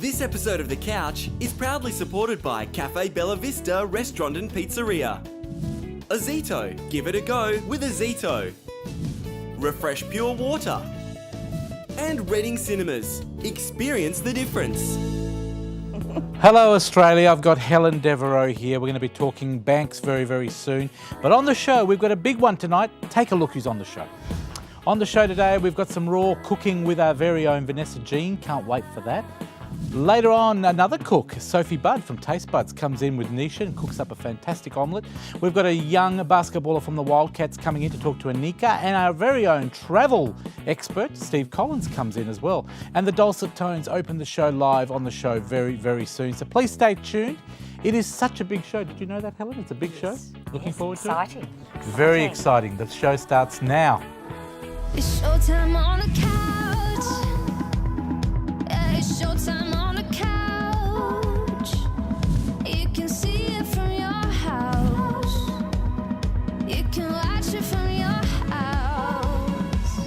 This episode of The Couch is proudly supported by Cafe Bella Vista Restaurant and Pizzeria. Azito, give it a go with Azito. Refresh Pure Water. And Reading Cinemas, experience the difference. Hello Australia, I've got Helen Devereaux here. We're going to be talking banks very, very soon. But on the show, we've got a big one tonight. Take a look who's on the show. On the show today, we've got some raw cooking with our very own Vanessa Jean. Can't wait for that. Later on, another cook, Sophie Budd from Taste Buds, comes in with Neesha and cooks up a fantastic omelette. We've got a young basketballer from the Wildcats coming in to talk to AniK, and our very own travel expert, Steve Collins, comes in as well. And the Dulcitones open the show live on the show very, very soon. So please stay tuned. It is such a big show. Did you know that, Helen? It's a big show. Looking forward to it? Exciting. Very exciting. The show starts now. It's showtime on the couch. Yeah, it's showtime on the couch. You can see it from your house. You can watch it from your house.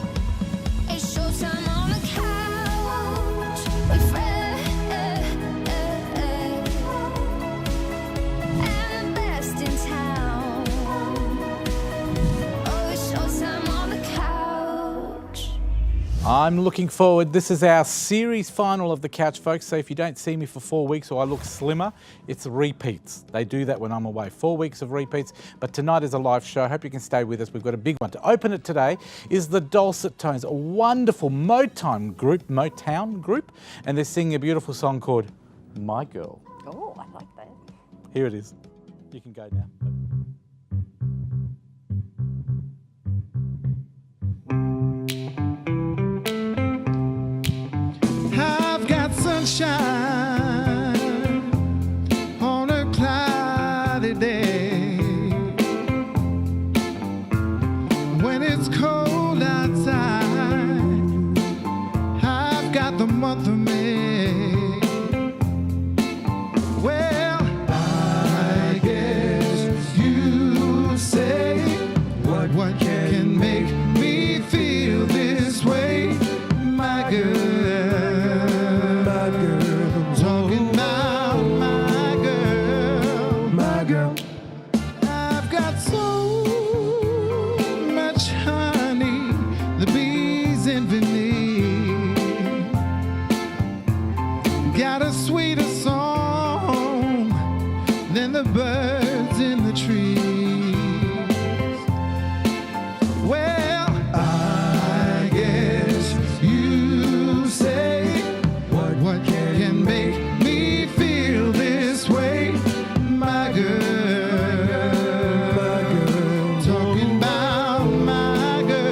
It's showtime on the couch with friends and the best in town. Oh, it's showtime on the couch. I'm looking forward. This is our series final of The Couch, folks. So if you don't see me for 4 weeks or I look slimmer, it's repeats. They do that when I'm away. 4 weeks of repeats. But tonight is a live show. I hope you can stay with us. We've got a big one. To open it today is the Dulcitones, a wonderful Motown group. And they're singing a beautiful song called My Girl. Oh, I like that. Here it is. You can go now. I've got sunshine on a cloudy day. When it's cold outside, I've got the month of May. Well, I guess you say what can make me feel this way, my girl. Got a sweeter song than the birds in the trees. Well, I guess you say what can make me feel this way, my girl. Talking about my girl.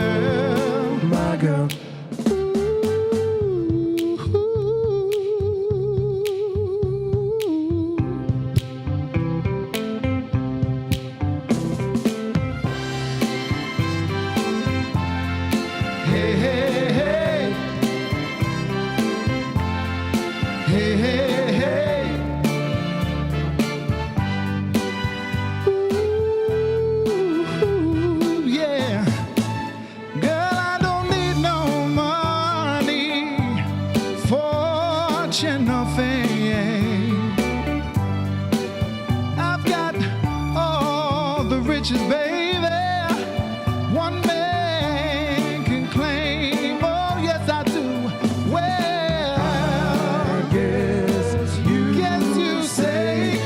I've got all the riches, baby, one man can claim. Oh, yes, I do. Well, I guess you say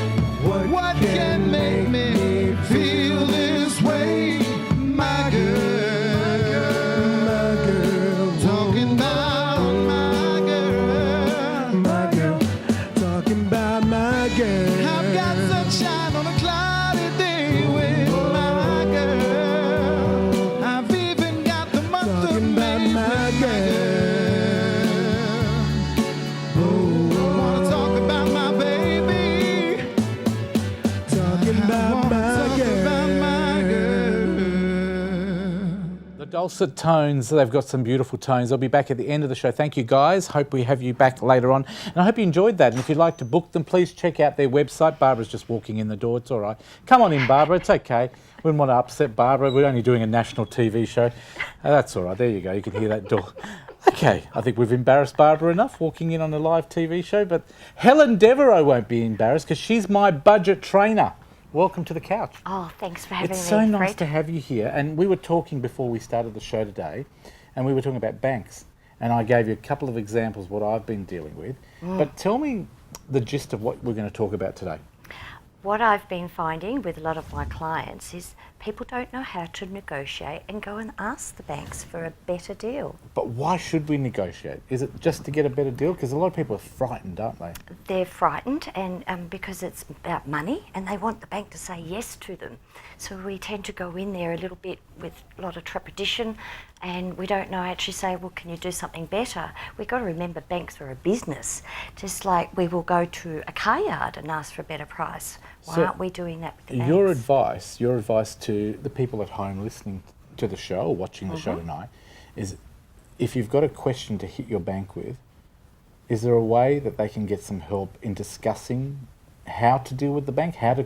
what can make me feel this way, my girl. Talking about my girl. Talking about my girl. I've got sunshine on a cloudy day with my girl. I've even got the month of May with my girl. Oh, I wanna talk about my baby. Talking about my girl. The Dulcitones, they've got some beautiful tones. They'll be back at the end of the show. Thank you, guys. Hope we have you back later on. And I hope you enjoyed that. And if you'd like to book them, please check out their website. Barbara's just walking in the door. It's all right. Come on in, Barbara. It's okay. We wouldn't want to upset Barbara. We're only doing a national TV show. That's all right. There you go. You can hear that door. Okay, I think we've embarrassed Barbara enough walking in on a live TV show, but Helen Devereaux won't be embarrassed because she's my budget trainer. Welcome to the couch. Oh, thanks for having me, It's so nice Fred. to have you here. And we were talking before we started the show today, and we were talking about banks. And I gave you a couple of examples what I've been dealing with. But tell me the gist of what we're going to talk about today. What I've been finding with a lot of my clients is people don't know how to negotiate and go and ask the banks for a better deal. But why should we negotiate? Is it just to get a better deal? Because a lot of people are frightened, aren't they? They're frightened and because it's about money and they want the bank to say yes to them. So we tend to go in there a little bit with a lot of trepidation and we don't know actually say, well, can you do something better? We've got to remember banks are a business. Just like we will go to a car yard and ask for a better price. Why So aren't we doing that with the banks? Your advice to the people at home listening to the show or watching the show tonight is if you've got a question to hit your bank with, is there a way that they can get some help in discussing how to deal with the bank, how to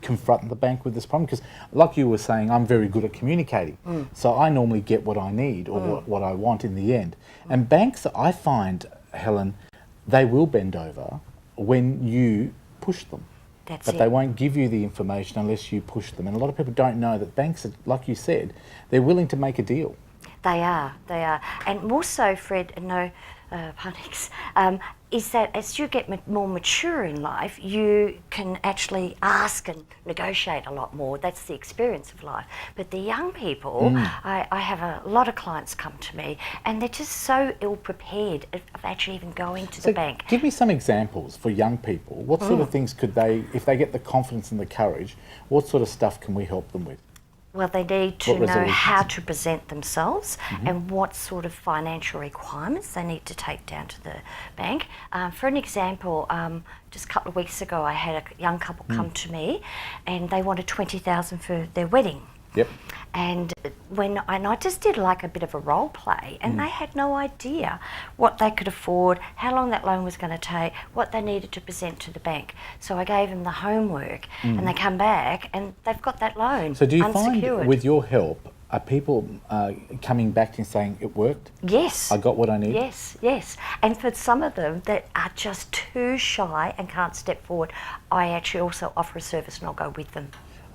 confront the bank with this problem? Because like you were saying, I'm very good at communicating. So I normally get what I need or what I want in the end. And banks, I find, Helen, they will bend over when you push them. That's But it. they won't give you the information unless you push them. And a lot of people don't know that banks, are, like you said, they're willing to make a deal. They are. And more so, Fred, no panics, is that as you get more mature in life, you can actually ask and negotiate a lot more. That's the experience of life. But the young people, I have a lot of clients come to me and they're just so ill-prepared of actually even going to the bank. Give me some examples for young people. What sort of things could they, if they get the confidence and the courage, what sort of stuff can we help them with? Well, they need to What know resolutions? how to present themselves and what sort of financial requirements they need to take down to the bank. For an example, just a couple of weeks ago, I had a young couple come to me and they wanted $20,000 for their wedding. Yep. And I just did like a bit of a role play and they had no idea what they could afford, how long that loan was going to take, what they needed to present to the bank. So I gave them the homework and they come back and they've got that loan So do you unsecured. find with your help, are people coming back and saying it worked? Yes. I got what I needed? Yes. And for some of them that are just too shy and can't step forward, I actually also offer a service and I'll go with them.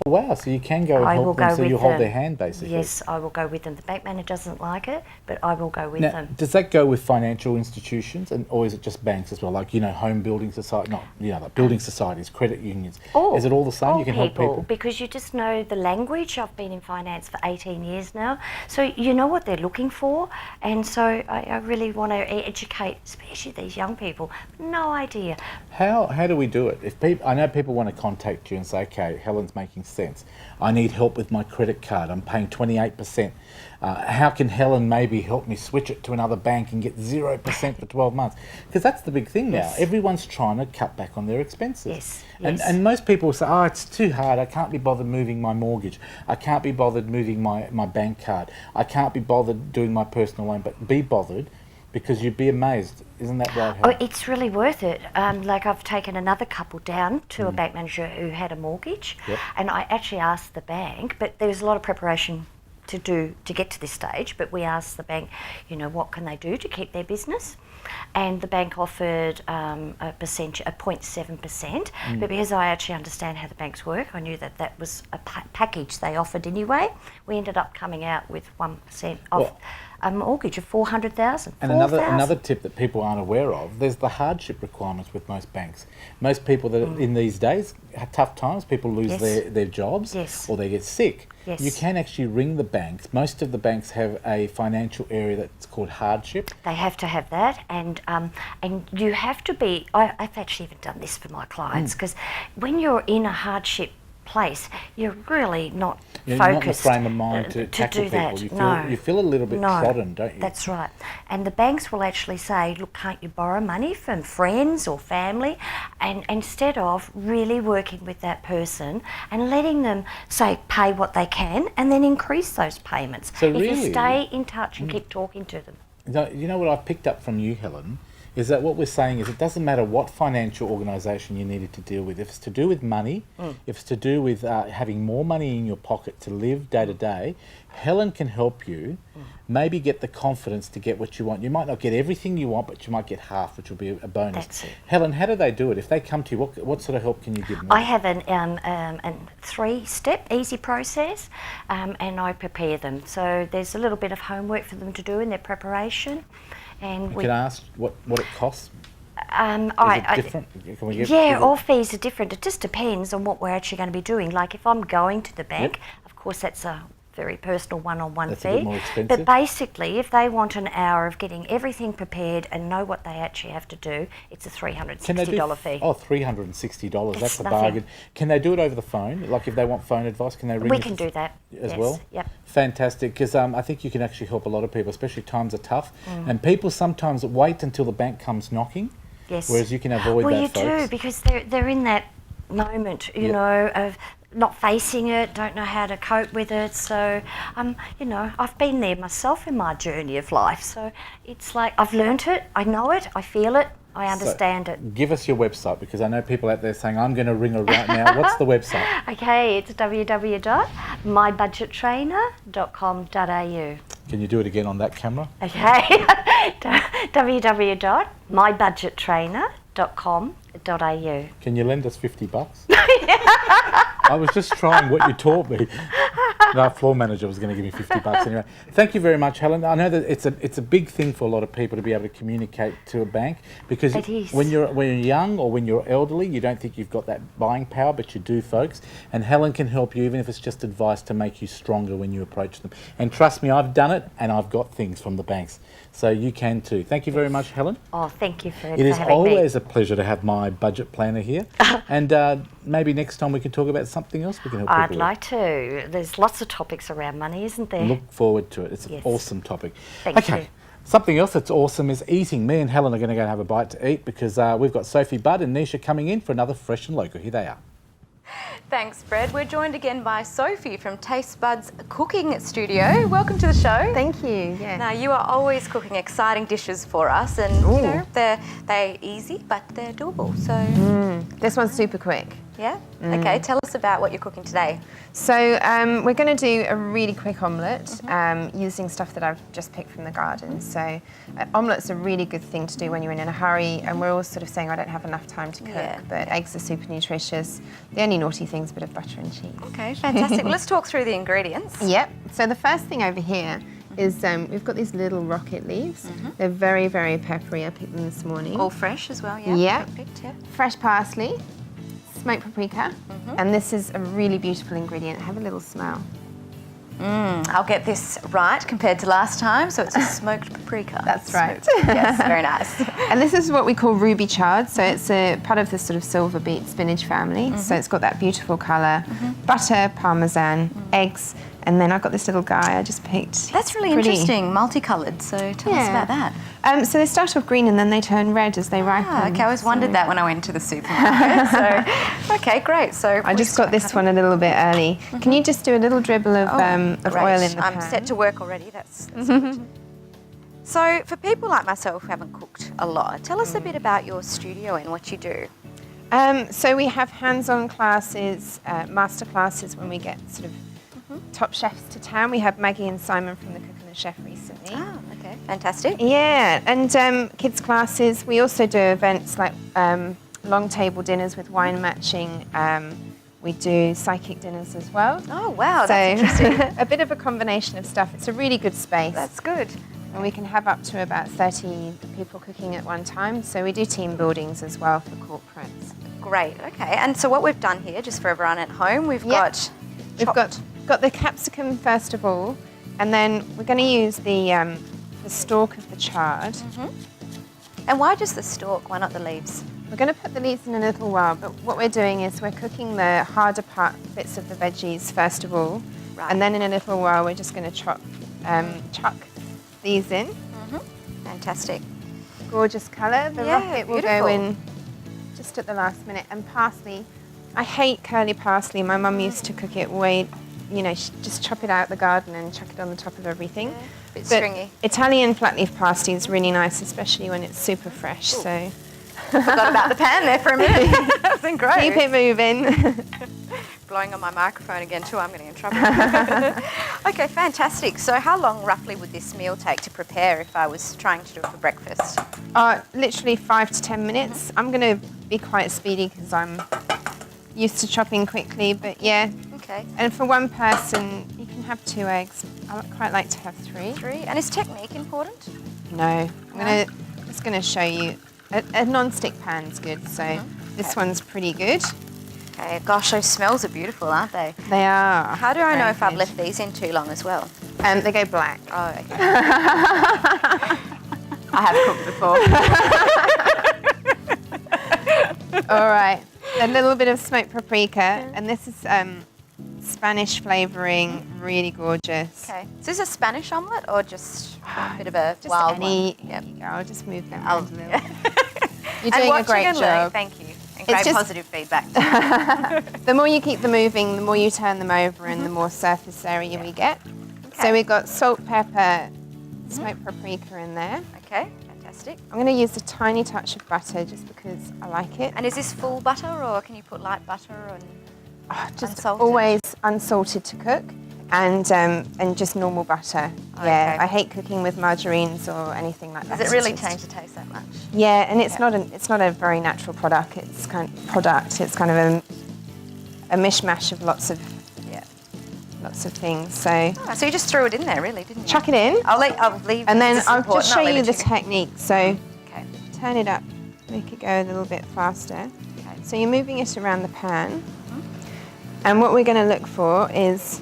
Oh, wow, so you can go and I will help them, go so with you hold them. their hand basically. Yes, I will go with them. The bank manager doesn't like it, but I will go with Now, them. does that go with financial institutions, or is it just banks as well? Like, home building society, like building societies, credit unions. Is it all the same? You can help people? Because you just know the language. I've been in finance for 18 years now, so you know what they're looking for. And so I really want to educate, especially these young people. No idea. How do we do it? I know people want to contact you and say, okay, Helen's making sense. I need help with my credit card. I'm paying 28%. How can Helen maybe help me switch it to another bank and get 0% for 12 months? Because that's the big thing now. Yes. Everyone's trying to cut back on their expenses. Yes. And most people say, oh, it's too hard. I can't be bothered moving my mortgage. I can't be bothered moving my bank card. I can't be bothered doing my personal loan. But be bothered, because you'd be amazed. Isn't that right, Helen? Oh, it's really worth it. Like I've taken another couple down to a bank manager who had a mortgage, and I actually asked the bank, but there was a lot of preparation to get to this stage, but we asked the bank, what can they do to keep their business? And the bank offered a 0.7%, but because I actually understand how the banks work, I knew that was a package they offered anyway. We ended up coming out with 1% off a mortgage of $400,000. And another tip that people aren't aware of, there's the hardship requirements with most banks. Most people that in these days have tough times, people lose their jobs or they get sick. Yes. You can actually ring the banks. Most of the banks have a financial area that's called hardship. They have to have that, and you have to be. I've actually even done this for my clients because when you're in a hardship place, you're really not You're not in the focused frame of mind to tackle do people. that. You feel a little bit trodden, don't you? That's right. And the banks will actually say, look, can't you borrow money from friends or family? And instead of really working with that person and letting them, say, pay what they can and then increase those payments. So if you really- stay in touch and keep talking to them. You know what I've picked up from you, Helen, is that what we're saying is it doesn't matter what financial organisation you needed to deal with. If it's to do with money, if it's to do with having more money in your pocket to live day to day, Helen can help you maybe get the confidence to get what you want. You might not get everything you want, but you might get half, which will be a bonus. That's it. Helen, how do they do it? If they come to you, what sort of help can you give them? I have a 3-step easy process, and I prepare them. So there's a little bit of homework for them to do in their preparation. And Can I ask what it costs? Is it different? Can we get, all fees are different. It just depends on what we're actually going to be doing. Like if I'm going to the bank, of course that's a very personal one-on-one That's fee. a bit more expensive. But basically, if they want an hour of getting everything prepared and know what they actually have to do, it's a $360 fee. Oh, $360. That's a nothing. bargain. Can they do it over the phone? Like if they want phone advice, can they ring We you can do that as yes. well? Yep. Fantastic, because I think you can actually help a lot of people, especially times are tough. And people sometimes wait until the bank comes knocking, Yes. whereas you can avoid well, that, you folks. do, because they're in that moment, you know, of not facing it, don't know how to cope with it. So, you know, I've been there myself in my journey of life. So it's like I've learnt it, I know it, I feel it, I understand it. Give us your website, because I know people out there saying, I'm going to ring her right now. What's the website? Okay, it's www.mybudgettrainer.com.au. Can you do it again on that camera? Okay, www.mybudgettrainer.com.au. Can you lend us $50? I was just trying what you taught me. Our floor manager was going to give me $50 anyway. Thank you very much, Helen. I know that it's a big thing for a lot of people to be able to communicate to a bank, because It is. when you're young or when you're elderly, you don't think you've got that buying power, but you do, folks. And Helen can help you, even if it's just advice to make you stronger when you approach them. And trust me, I've done it, and I've got things from the banks. So you can too. Thank you very much, Helen. Oh, thank you for It is having always me. a pleasure to have my budget planner here. And maybe next time we can talk about something else we can help I'd people like to. There's lots of topics around money, isn't there? with. Look forward to it. It's Yes. an awesome topic. Thank okay. you. Something else that's awesome is eating. Me and Helen are going to go and have a bite to eat, because we've got Sophie Budd and Neesha coming in for another Fresh and Local. Here they are. Thanks, Fred. We're joined again by Sophie from Taste Bud's cooking studio. Welcome to the show. Thank you. Yeah. Now, you are always cooking exciting dishes for us, and you know they're easy, but they're doable. So, This one's super quick. yeah. Okay, tell us about what you're cooking today. So we're going to do a really quick omelette using stuff that I've just picked from the garden. So omelette's a really good thing to do when you're in a hurry, and we're all sort of saying I don't have enough time to cook, Yeah. but eggs are super nutritious. The only naughty thing's a bit of butter and cheese. Okay, fantastic. Well, let's talk through the ingredients. Yep. So the first thing over here is we've got these little rocket leaves. They're very, very peppery. I picked them this morning. All fresh as well, yeah? Yeah. Perfect, yeah. Fresh parsley, smoked paprika, and this is a really beautiful ingredient. Have a little smell. I'll get this right compared to last time. So it's a smoked paprika. That's right. Smoked. Yes, very nice. And this is what we call ruby chard. So it's a part of the sort of silver beet spinach family. So it's got that beautiful colour. Butter, parmesan, eggs, and then I've got this little guy I just picked. That's really Pretty. interesting, multicoloured. So tell us about that. So they start off green and then they turn red as they ripen. Okay, I always wondered that when I went to the supermarket. So, okay, great. So I just got this one a little bit early. Can you just do a little dribble of oil in the pan? I'm set to work already. That's good. So, for people like myself who haven't cooked a lot, tell us a bit about your studio and what you do. So we have hands-on classes, master classes when we get sort of top chefs to town. We had Maggie and Simon from the Cook and the Chef recently. Oh, okay, fantastic. Yeah, and kids classes. We also do events like long table dinners with wine matching. We do psychic dinners as well. Oh, wow, So that's interesting. a bit of a combination of stuff. It's a really good space. That's good. And we can have up to about 30 people cooking at one time. So we do team buildings as well for corporates. Great, okay. And so what we've done here, just for everyone at home, we've got... We've got the capsicum first of all, and then we're going to use the stalk of the chard. And why just the stalk? Why not the leaves? We're going to put the leaves in a little while, but what we're doing is we're cooking the harder bits of the veggies first of all, Right. and then in a little while we're just going to chuck these in. Fantastic. Gorgeous colour. The Yeah, rocket will beautiful. go in just at the last minute. And parsley, I hate curly parsley. My mum used to cook it way you know, just chop it out the garden and chuck it on the top of everything. Bit But stringy. Italian flat leaf parsley is really nice, especially when it's super fresh. So Forgot about the pan there for a minute. That's been great. keep it moving. Blowing on my microphone again too, I'm getting in trouble. Okay, fantastic. So how long roughly would this meal take to prepare if I was trying to do it for breakfast? Literally 5 to 10 minutes. I'm going to be quite speedy because I'm used to chopping quickly, but yeah. Okay. And for one person, you can have 2 eggs. I quite like to have 3. 3. And is technique important? No, I'm just going to show you. A non-stick pan's good, so this one's pretty good. Okay, gosh, those smells are beautiful, aren't they? They are. How do I know very if I've good. left these in too long as well? They go black. Oh, okay. I have cooked before. All right, a little bit of smoked paprika, and this is Spanish flavouring, really gorgeous. Okay. So is this a Spanish omelette or just a bit of a wild any, one? Yep. I'll just move them I'll- around a little. You're And doing a watching great and learning, job. thank you. And It's great just- positive feedback. The more you keep them moving, the more you turn them over, and the more surface area we get. So Okay. we've got salt, pepper, smoked paprika in there. Okay, fantastic. I'm going to use a tiny touch of butter just because I like it. And is this full butter or can you put light butter on? Just unsalted? always unsalted to cook, and just normal butter. Yeah, Okay. I hate cooking with margarines or anything like that. Does it really It's just- change the taste that much? Yeah, and it's not a very natural product. It's kind of a mishmash of lots of Yeah. things. So Oh, so you just threw it in there, really, didn't you? chuck it in, I'll leave. and then this is I'll important, just show I'll leave you it the to technique. So Okay. turn it up, make it go a little bit faster. Okay. So you're moving it around the pan, and what we're going to look for is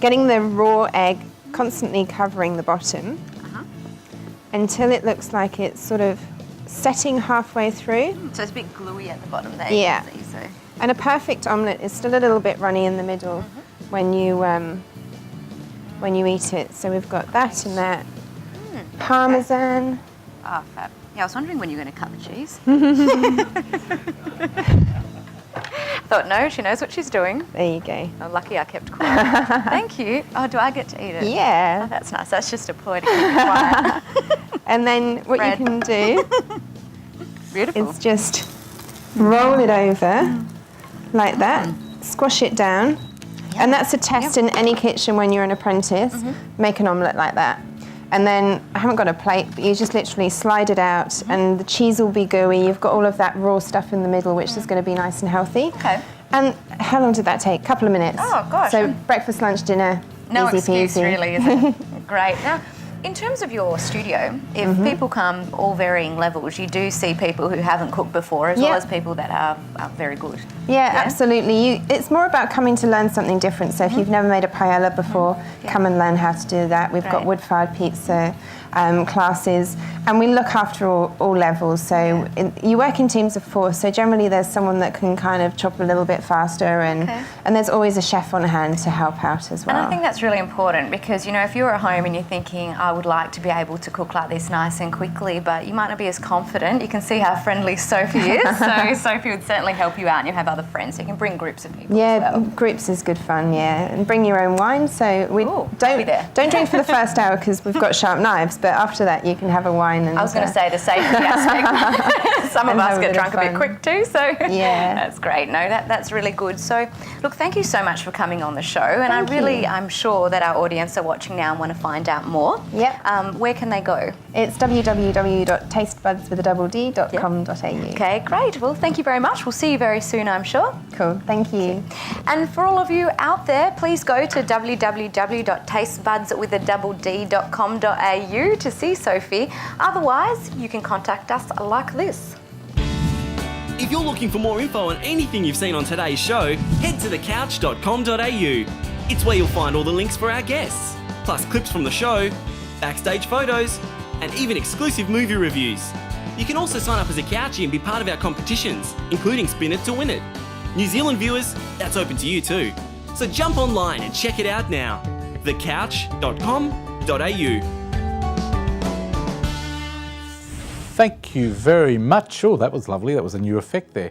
getting the raw egg constantly covering the bottom until it looks like it's sort of setting halfway through. So it's a bit gluey at the bottom there. Yeah. You can see, so. And a perfect omelette is still a little bit runny in the middle when you eat it. So we've got that and that. Parmesan. Oh, fab. Yeah, I was wondering when you were going to cut the cheese. Thought, no, she knows what she's doing. There you go. Oh, lucky I kept quiet. Thank you. Oh, do I get to eat it? Oh, Yeah. that's nice. That's just a ploy to keep it quiet. And then what Bread. you can do Beautiful. is just roll it over like that, squash it down. And that's a test in any kitchen when you're an apprentice. Make an omelette like that. And then, I haven't got a plate, but you just literally slide it out and the cheese will be gooey. You've got all of that raw stuff in the middle, which is going to be nice and healthy. Okay. And how long did that take? A couple of minutes. Oh, gosh. So breakfast, lunch, dinner, No easy excuse, peasy. really, is it? Great. Now, in terms of your studio, if people come all varying levels, you do see people who haven't cooked before as well Yeah. as people that are very good. Yeah, absolutely. It's more about coming to learn something different. So if you've never made a paella before, come and learn how to do that. We've got Great. wood-fired pizza classes, and we look after all levels. So you work in teams of 4, so generally there's someone that can kind of chop a little bit faster, and there's always a chef on hand to help out as well. And I think that's really important because, you know, if you're at home and you're thinking, I would like to be able to cook like this nice and quickly, but you might not be as confident, you can see how friendly Sophie is. So Sophie would certainly help you out, and you have other friends, so you can bring groups of people Yeah, as well. groups is good fun, yeah. And bring your own wine. So we Ooh, I'll be there. don't drink for the first hour because we've got sharp knives, but after that you can have a wine. And I was going to say the safety aspect. Some of And us have a get bit drunk of a bit fun. quick too, so Yeah. that's great. No, that's really good. So, look, thank you so much for coming on the show, and I'm sure that our audience are watching now and want to find out more. Yep. Where can they go? It's www.tastebuds.com.au. Okay, great. Well, thank you very much. We'll see you very soon, I'm sure. Cool, thank you. And for all of you out there, please go to www.tastebuds.com.au to see Sophie. Otherwise, you can contact us like this. If you're looking for more info on anything you've seen on today's show, head to thecouch.com.au. It's where you'll find all the links for our guests, plus clips from the show, backstage photos, and even exclusive movie reviews. You can also sign up as a couchie and be part of our competitions, including Spin It to Win It. New Zealand viewers, that's open to you too. So jump online and check it out now. thecouch.com.au. Thank you very much. Oh, that was lovely. That was a new effect there.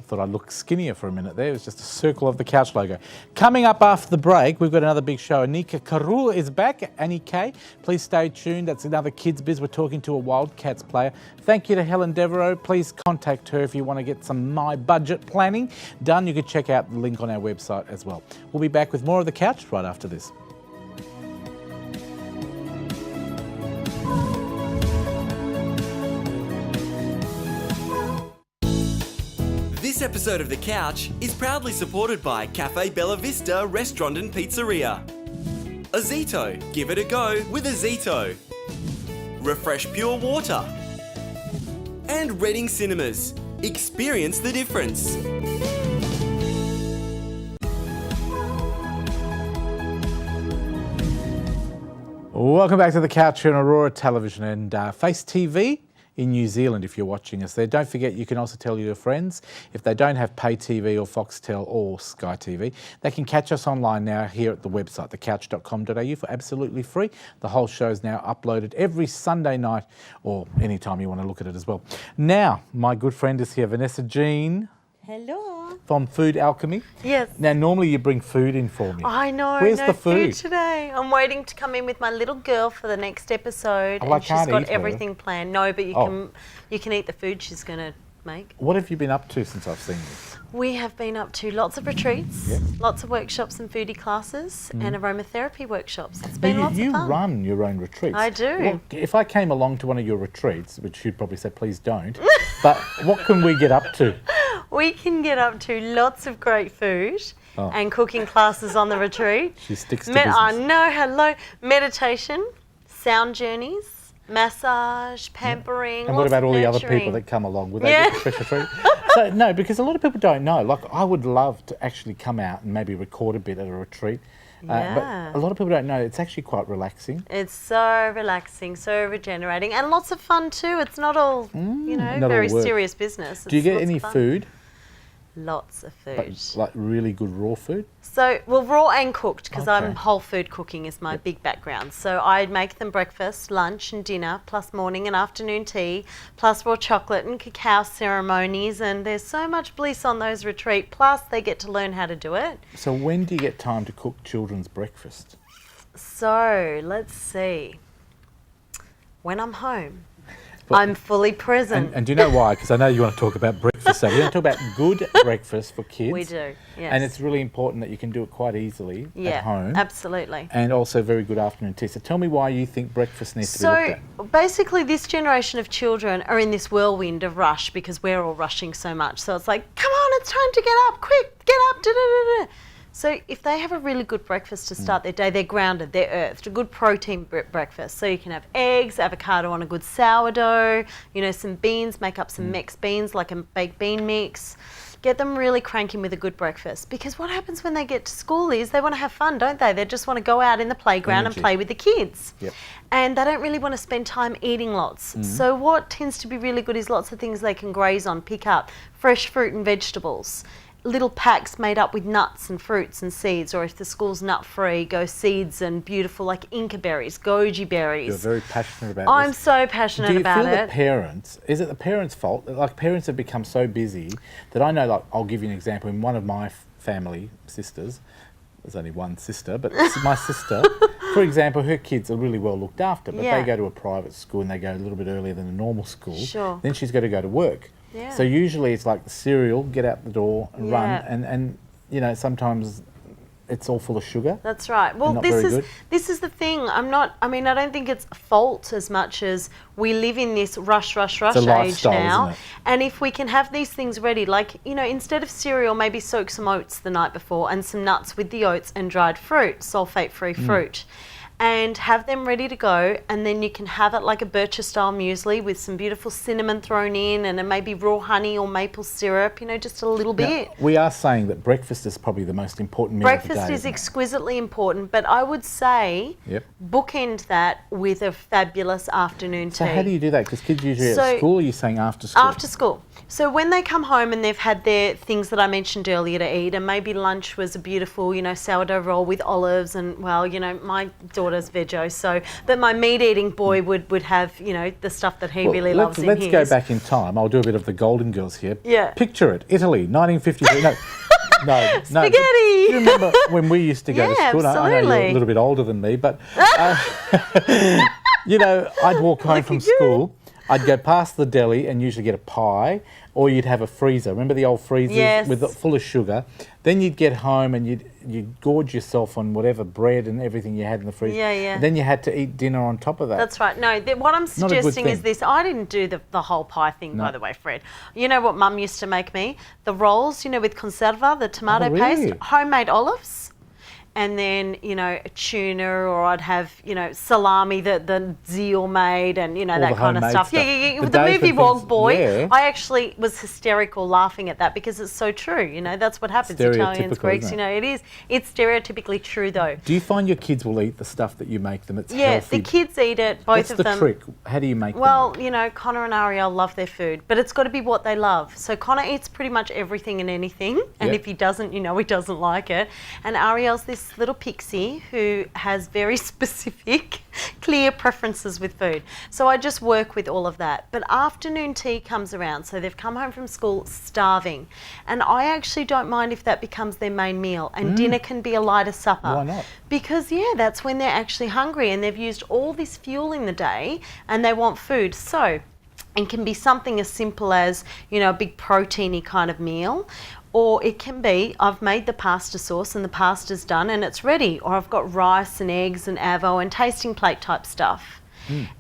Thought I'd look skinnier for a minute there. It was just a circle of the couch logo. Coming up after the break, we've got another big show. Anika Karul is back, AniK. Please stay tuned. That's another KidzBiz. We're talking to a Wildcats player. Thank you to Helen Devereaux. Please contact her if you want to get some My Budget planning done. You can check out the link on our website as well. We'll be back with more of the couch right after this. This episode of The Couch is proudly supported by Cafe Bella Vista Restaurant and Pizzeria. Azito, give it a go with Azito. Refresh Pure Water. And Reading Cinemas, experience the difference. Welcome back to The Couch here on Aurora Television and Face TV in New Zealand if you're watching us there. Don't forget you can also tell your friends if they don't have pay TV or Foxtel or Sky TV, they can catch us online now here at the website, thecouch.com.au for absolutely free. The whole show is now uploaded every Sunday night or anytime you want to look at it as well. Now, my good friend is here, Vanessa Jean. Hello. From Food Alchemy. Yes. Now, normally you bring food in for me. I know. Where's no the food? today? I'm waiting to come in with my little girl for the next episode, Oh, I and she's can't got eat her. everything planned. No, but Oh. you can eat the food she's going to make. What have you been up to since I've seen you? We have been up to lots of retreats, Yep. lots of workshops and foodie classes, and aromatherapy workshops. It's been lots You of fun. run your own retreats. I do. Well, if I came along to one of your retreats, which you'd probably say, please don't, but what can we get up to? We can get up to lots of great food Oh. and cooking classes on the retreat. She sticks to business. I know, hello. Meditation, sound journeys, massage, pampering. And what lots about of all the other nurturing. people that come along? Would they Yeah. get special treat? So, no, because a lot of people don't know. Like, I would love to actually come out and maybe record a bit at a retreat. Yeah. But a lot of people don't know it's actually quite relaxing. It's so relaxing, so regenerating, and lots of fun too. It's not all, not all very work. serious business. Do you It's get lots any of fun. food, Lots of food. but like really good raw food? So, well, raw and cooked, because Okay. I'm whole food cooking is my big background. So I make them breakfast, lunch and dinner, plus morning and afternoon tea, plus raw chocolate and cacao ceremonies. And there's so much bliss on those retreats. Plus they get to learn how to do it. So when do you get time to cook children's breakfast? So let's see. When I'm home, But- I'm fully present. And do you know why? Because I know you want to talk about breakfast. So we're going to talk about good breakfast for kids. We do, yes. And it's really important that you can do it quite easily yeah, at home. absolutely. And also very good afternoon tea. So tell me why you think breakfast needs to be looked So at. basically, this generation of children are in this whirlwind of rush because we're all rushing so much. So it's like, come on, it's time to get up, quick, get up, da da da da. So if they have a really good breakfast to start their day, they're grounded, they're earthed, a good protein breakfast. So you can have eggs, avocado on a good sourdough, some beans, make up some mixed beans like a baked bean mix. Get them really cranking with a good breakfast, because what happens when they get to school is they want to have fun, don't they? They just want to go out in the playground Energy. and play with the kids. Yep. And they don't really want to spend time eating lots. So what tends to be really good is lots of things they can graze on, pick up, fresh fruit and vegetables. Little packs made up with nuts and fruits and seeds, or if the school's nut free, go seeds and beautiful like Inca berries, goji berries. You're very passionate about I'm this. so passionate Do you about feel it. that parents, is it the parents' fault? Like parents have become so busy that I know, like I'll give you an example. In one of my family sisters, there's only one sister, but it's my sister, for example, her kids are really well looked after, but Yeah. they go to a private school and they go a little bit earlier than a normal school. Sure. Then she's got to go to work. Yeah. So usually it's like the cereal, get out the door and Yeah. run, and sometimes it's all full of sugar. That's right. Well, not very good. this is the thing. I don't think it's a fault as much as we live in this rush age lifestyle, now. isn't it? And if we can have these things ready, like, instead of cereal, maybe soak some oats the night before and some nuts with the oats and dried fruit, sulfate-free fruit. And have them ready to go, and then you can have it like a Bircher style muesli with some beautiful cinnamon thrown in, and maybe raw honey or maple syrup, just a little Now, bit. we are saying that breakfast is probably the most important meal of the Breakfast day. is isn't it? exquisitely important, but I would say Yep. bookend that with a fabulous afternoon tea. So how do you do that? Because kids usually So- at school, are you saying after school? After school. So when they come home and they've had their things that I mentioned earlier to eat, and maybe lunch was a beautiful, sourdough roll with olives, and my daughter daughter's veggie. So, but my meat-eating boy would have, you know, the stuff that he really loves in Let's his. go back in time. I'll do a bit of the Golden Girls here. Yeah. Picture it, Italy, 1953. No, Spaghetti! Do you remember when we used to go to school? I know you're absolutely. a little bit older than me, but you know, I'd walk home from school. I'd go past the deli and usually get a pie, or you'd have a freezer. Remember the old freezers Yes. full of sugar? Then you'd get home and you'd gorge yourself on whatever bread and everything you had in the freezer. Yeah, yeah. And then you had to eat dinner on top of that. That's right. No, what I'm Not a good suggesting is thing. this. I didn't do the whole pie thing, No. by the way, Fred. You know what Mum used to make me? The rolls, you know, with conserva, the tomato really? paste, homemade olives. And then, you know, a tuna, or I'd have, you know, salami that the Zeal made, and, you know, All that the kind of homemade stuff. stuff. Yeah. The The days movie when Wog things- Boy, yeah. I actually was hysterical laughing at that because it's so true. You know, that's what happens. Italians, Stereotypical, Greeks, isn't you know, it is. It's stereotypically true, though. Do you find your kids will eat the stuff that you make them? It's Yeah, healthy. the kids eat it, both What's of the them. trick? How do you make them? Well, you know, Connor and Ariel love their food, but it's got to be what they love. So Connor eats pretty much everything and anything, and Yep. if he doesn't, you know, he doesn't like it. And Ariel's this little pixie who has very specific, clear preferences with food. So I just work with all of that. But afternoon tea comes around, so they've come home from school starving, and I actually don't mind if that becomes their main meal, and dinner can be a lighter supper. Why not? Because, yeah, that's when they're actually hungry and they've used all this fuel in the day and they want food. So it can be something as simple as, you know, a big proteiny kind of meal. Or it can be, I've made the pasta sauce and the pasta's done and it's ready. Or I've got rice and eggs and avo and tasting plate type stuff.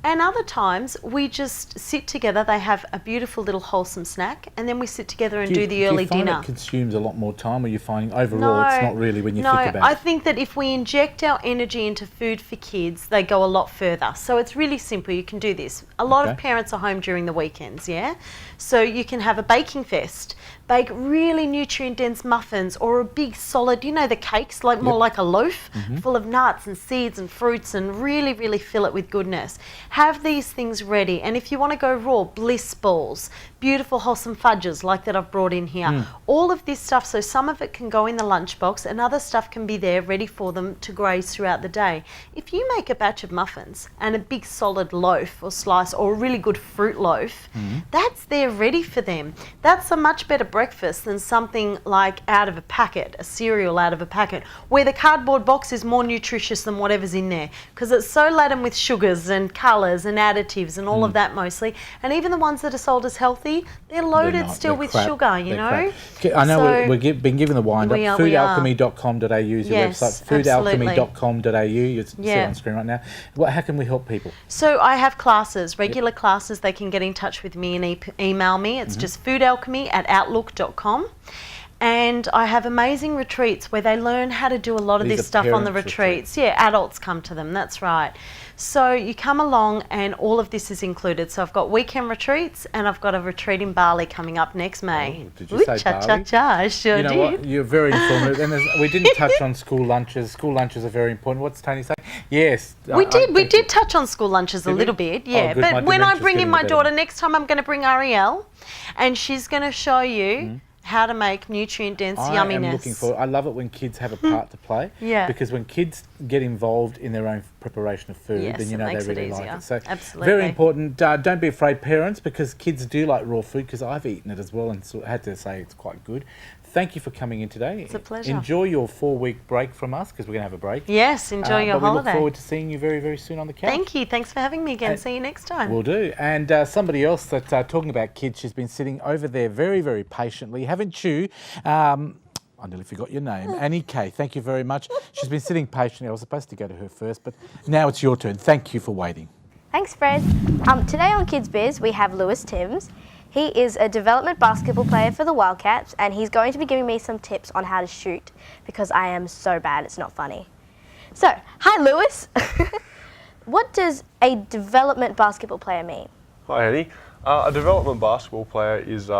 And other times we just sit together, they have a beautiful little wholesome snack, and then we sit together and do the early do you find dinner. it consumes a lot more time, or you finding overall it's not really when you no, think about I it? think that if we inject our energy into food for kids, they go a lot further. So it's really simple. You can do this. A lot of Okay. parents are home during the weekends, yeah? So you can have a baking fest, bake really nutrient-dense muffins, or a big solid, you know, the cakes, like more like a loaf, full of nuts and seeds and fruits, and really, really fill it with goodness. Have these things ready. And if you want to go raw, bliss balls, beautiful wholesome fudges like that I've brought in here. All of this stuff, so some of it can go in the lunchbox and other stuff can be there ready for them to graze throughout the day. If you make a batch of muffins and a big solid loaf or slice or a really good fruit loaf, that's there ready for them. That's a much better breakfast than something like out of a packet, a cereal out of a packet, where the cardboard box is more nutritious than whatever's in there, because it's so laden with sugars and colours and additives and all of that mostly. And even the ones that are sold as healthy, they're loaded not. still They're with crap. sugar, you They're know. crap. Okay, I know So- we've been given the wind up. We are. Foodalchemy.com.au is your Yes, website. absolutely. Foodalchemy.com.au. You see it Yeah. on screen right now. How can we help people? So I have classes, regular classes. They can get in touch with me and email me. It's just foodalchemy@outlook.com. And I have amazing retreats where they learn how to do a lot of These this are stuff on the parents' retreats. Yeah, adults come to them, that's right. So you come along and all of this is included. So I've got weekend retreats and I've got a retreat in Bali coming up next May. Oh, did you say Bali? Cha-cha-cha, I sure You know did. what? You're very informative. And we didn't touch on school lunches. School lunches are very important. What's Tony saying? Yes. We did touch on school lunches a we? little bit, Oh, yeah. good. My But when I dementia's bring in getting my better. daughter, next time I'm going to bring Ariel and she's going to show you how to make nutrient-dense yumminess. I am looking forward. I love it when kids have a part to play. Yeah. Because when kids get involved in their own preparation of food, Yes, then you it know they makes it really like easier. it. So Absolutely. very important. Don't be afraid, parents, because kids do like raw food. Because I've eaten it as well, and so I had to say it's quite good. Thank you for coming in today. It's a pleasure. Enjoy your 4-week break from us, because we're going to have a break. Yes, enjoy your but we holiday. look forward to seeing you very, very soon on the couch. Thank you. Thanks for having me again. See you next time. Will do. And somebody else that's talking about kids, she's been sitting over there very, very patiently, haven't you? I nearly forgot your name. AniK, thank you very much. She's been sitting patiently. I was supposed to go to her first, but now it's your turn. Thank you for waiting. Thanks, Fred. Today on KidzBiz, we have Lewis Timms. He is a development basketball player for the Wildcats, and he's going to be giving me some tips on how to shoot, because I am so bad it's not funny. So, hi Lewis. What does a development basketball player mean? Hi Annie. A development basketball player is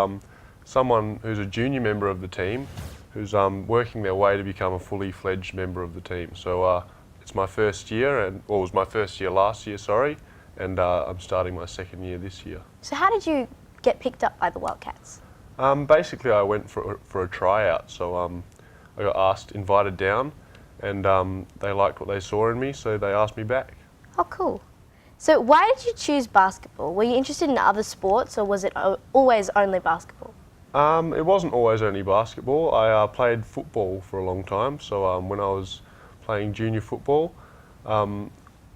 someone who's a junior member of the team who's working their way to become a fully fledged member of the team. So it's my first year, it was my first year last year, sorry, and I'm starting my second year this year. So how did you get picked up by the Wildcats? Basically I went for a tryout, so I got invited down, and they liked what they saw in me, so they asked me back. Oh, cool. So why did you choose basketball? Were you interested in other sports, or was it always only basketball? It wasn't always only basketball. I played football for a long time, so when I was playing junior football, I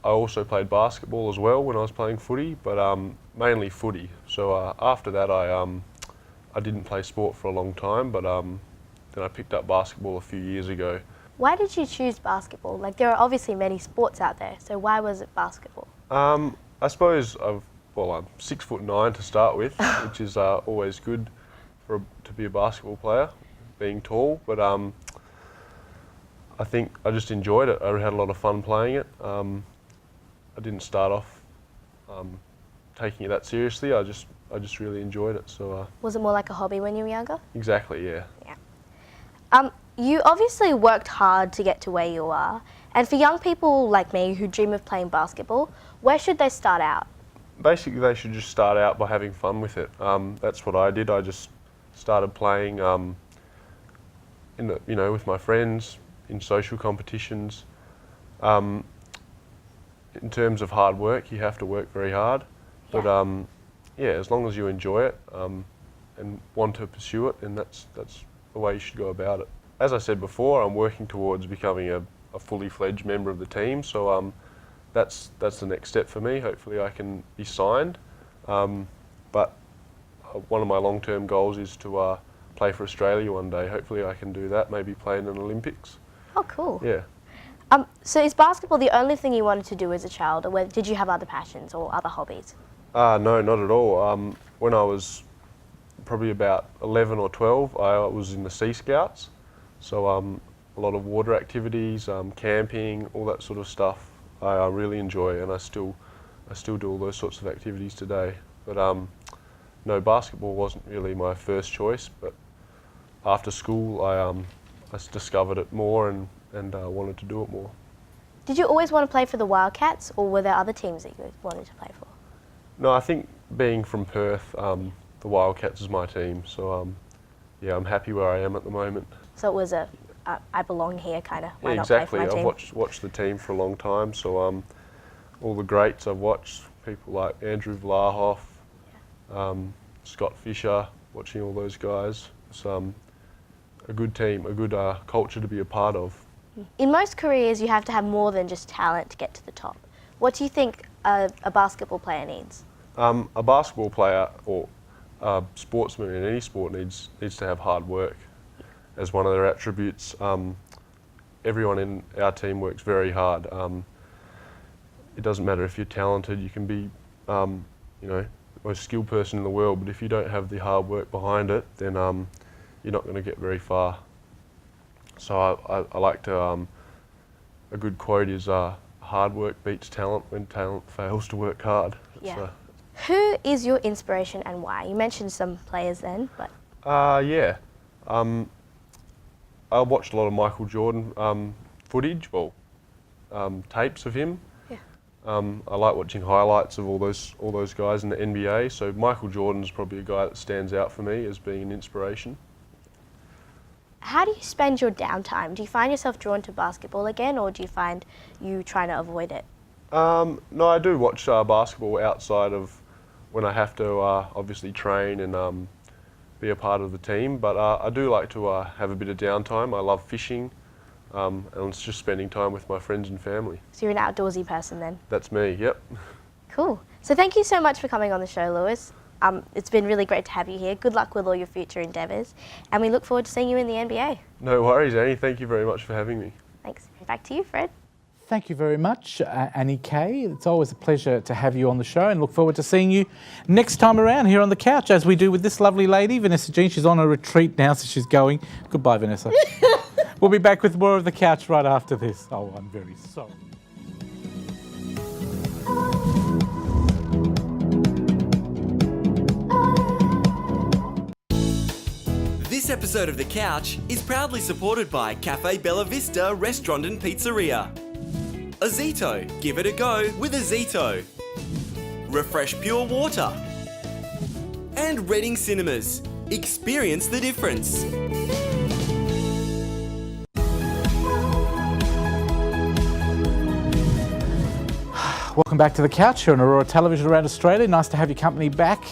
also played basketball as well when I was playing footy, but mainly footy. So after that, I didn't play sport for a long time, but then I picked up basketball a few years ago. Why did you choose basketball? Like, there are obviously many sports out there, so why was it basketball? I suppose I'm 6'9" to start with, which is always good to be a basketball player, being tall. But I think I just enjoyed it. I had a lot of fun playing it. I didn't start off taking it that seriously. I just really enjoyed it. So Was it more like a hobby when you were younger? exactly, yeah. You obviously worked hard to get to where you are, and for young people like me who dream of playing basketball, where should they start out? Basically, they should just start out by having fun with it. That's what I did. I just started playing, with my friends in social competitions. In terms of hard work, you have to work very hard, but as long as you enjoy it and want to pursue it, then that's the way you should go about it. As I said before, I'm working towards becoming a fully fledged member of the team, so that's the next step for me. Hopefully I can be signed, but one of my long-term goals is to play for Australia one day. Hopefully I can do that, maybe play in an Olympics. Oh, cool. Yeah. So is basketball the only thing you wanted to do as a child, or did you have other passions or other hobbies? No, not at all. When I was probably about 11 or 12, I was in the Sea Scouts. So a lot of water activities, camping, all that sort of stuff I really enjoy, and I still do all those sorts of activities today. But no, basketball wasn't really my first choice, but after school I discovered it more and wanted to do it more. Did you always want to play for the Wildcats, or were there other teams that you wanted to play for? No, I think being from Perth, the Wildcats is my team, so I'm happy where I am at the moment. So it was I belong here kind of. Yeah, exactly. I've watched the team for a long time, so all the greats I've watched, people like Andrew Vlahoff, Scott Fisher, watching all those guys. It's a good team, a good culture to be a part of. In most careers, you have to have more than just talent to get to the top. What do you think a basketball player needs? A basketball player or a sportsman in any sport needs to have hard work as one of their attributes. Everyone in our team works very hard. It doesn't matter if you're talented, you can be the most skilled person in the world, but if you don't have the hard work behind it, then you're not going to get very far. So I like to, a good quote is, hard work beats talent when talent fails to work hard. Yeah. Who is your inspiration and why? You mentioned some players then, but... I watched a lot of Michael Jordan footage, tapes of him. Yeah. I like watching highlights of all those guys in the NBA. So Michael Jordan's probably a guy that stands out for me as being an inspiration. How do you spend your downtime? Do you find yourself drawn to basketball again, or do you find you trying to avoid it? No, I do watch basketball outside of when I have to obviously train and be a part of the team, but I do like to have a bit of downtime. I love fishing, and it's just spending time with my friends and family. So you're an outdoorsy person then? That's me, yep. Cool. So thank you so much for coming on the show, Lewis. It's been really great to have you here. Good luck with all your future endeavours, and we look forward to seeing you in the NBA. No worries, Annie. Thank you very much for having me. Thanks. Back to you, Fred. Thank you very much, AniK. It's always a pleasure to have you on the show, and look forward to seeing you next time around here on the couch, as we do with this lovely lady, Vanessa Jean. She's on a retreat now, so she's going. Goodbye, Vanessa. We'll be back with more of the couch right after this. Oh, I'm very sorry. This episode of The Couch is proudly supported by Cafe Bella Vista Restaurant and Pizzeria. Azito, give it a go with Azito. Refresh Pure Water. And Reading Cinemas, experience the difference. Welcome back to The Couch here on Aurora Television around Australia. Nice to have your company back.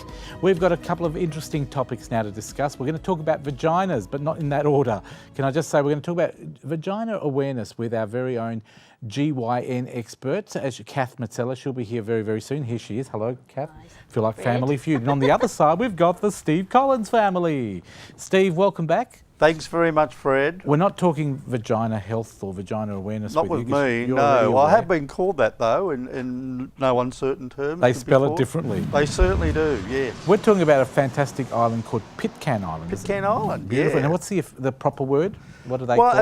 We've got a couple of interesting topics now to discuss. We're going to talk about vaginas, but not in that order. Can I just say we're going to talk about vagina awareness with our very own GYN expert, as Kath Mazzella. She'll be here very, very soon. Here she is. Hello, Kath. Feel like Family Feud. And on the other side, we've got the Steve Collins family. Steve, welcome back. Thanks very much, Fred. We're not talking vagina health or vagina awareness Not with with you, 'cause me, you're already no. I aware. have been called that, though, in no uncertain terms. They spell before. it differently. They certainly do, yes. We're talking about a fantastic island called Pitcairn Islands. isn't it? Pitcairn Island, Beautiful. yeah. Now, what's the proper word? What do they Well, call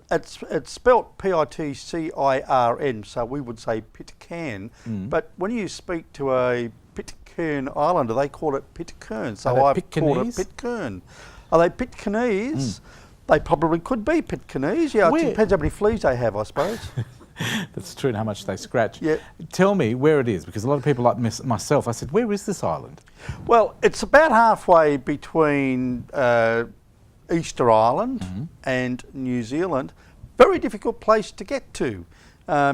it's spelt Pitcirn, so we would say Pitcairn. But when you speak to a Pitcairn Islander, they call it Pitcairn. So Are they I've called it Pitcairnese? Pitcairn. Are they Pitcairnese? They probably could be Pitcairnese. Yeah, Where- it depends how many fleas they have, I suppose. That's true, and how much they scratch. Yeah. Tell me where it is, because a lot of people like myself, I said, where is this island? Well, it's about halfway between Easter Island and New Zealand. Very difficult place to get to